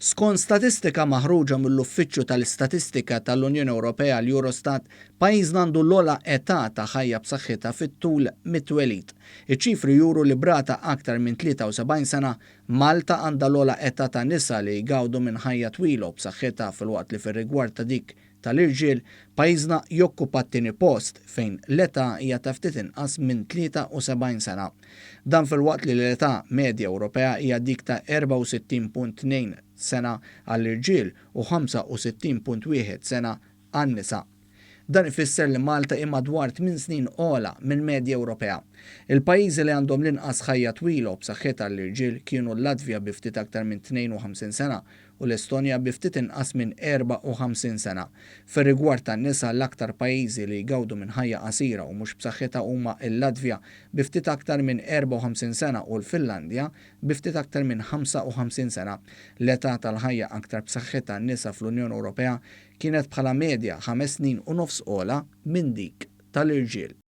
Skont statistika maħruġa mill-Uffiċċju tal-Istatistika tal-Unjoni Ewropea l-Eurostat, pajjiżna għandu l-ogħla età ta' ħajja b'saħħitha fit-tul mit-twelid. Iċ-ċifri juru li brata aktar minn 73 sena Malta għandha l-ogħla età ta' nisa li jgawdu minn ħajja twila u b'saħħitha filwaqt li fir-rigward ta' dik tal-irġiel pajjiżna jokkupa t-tieni post fejn l-età hija ta' ftit inqas minn 73 sena. Dan filwaqt li l-età medja Ewropea hija dik ta' 64.2 sena għall-irġiel u 65.1 sena għan-nisa. Dan ifisser li Malta hija madwar 8 snin ogħla mill-medja Ewropea. Il-pajjiżi li għandhom l-inqas ħajja twila u b'saħħitha għall-irġiel kienu l-Latvja bi ftit aktar minn 52 sena u l-Estonja bi ftit inqas minn 54 sena. Fir-rigward tan-nisa l-aktar pajjiżi li jgawdu minn ħajja qasira u mhux b'saħħitha huma l-Latvja bi ftit aktar minn 54 sena u l-Finlandja bi ftit aktar minn 55 sena. L-età tal-ħajja aktar b'saħħitha n-nisa fl-Unjoni Ewropea kienet bħala medja 5 snin u nofs ogħla minn dik tal-irġiel.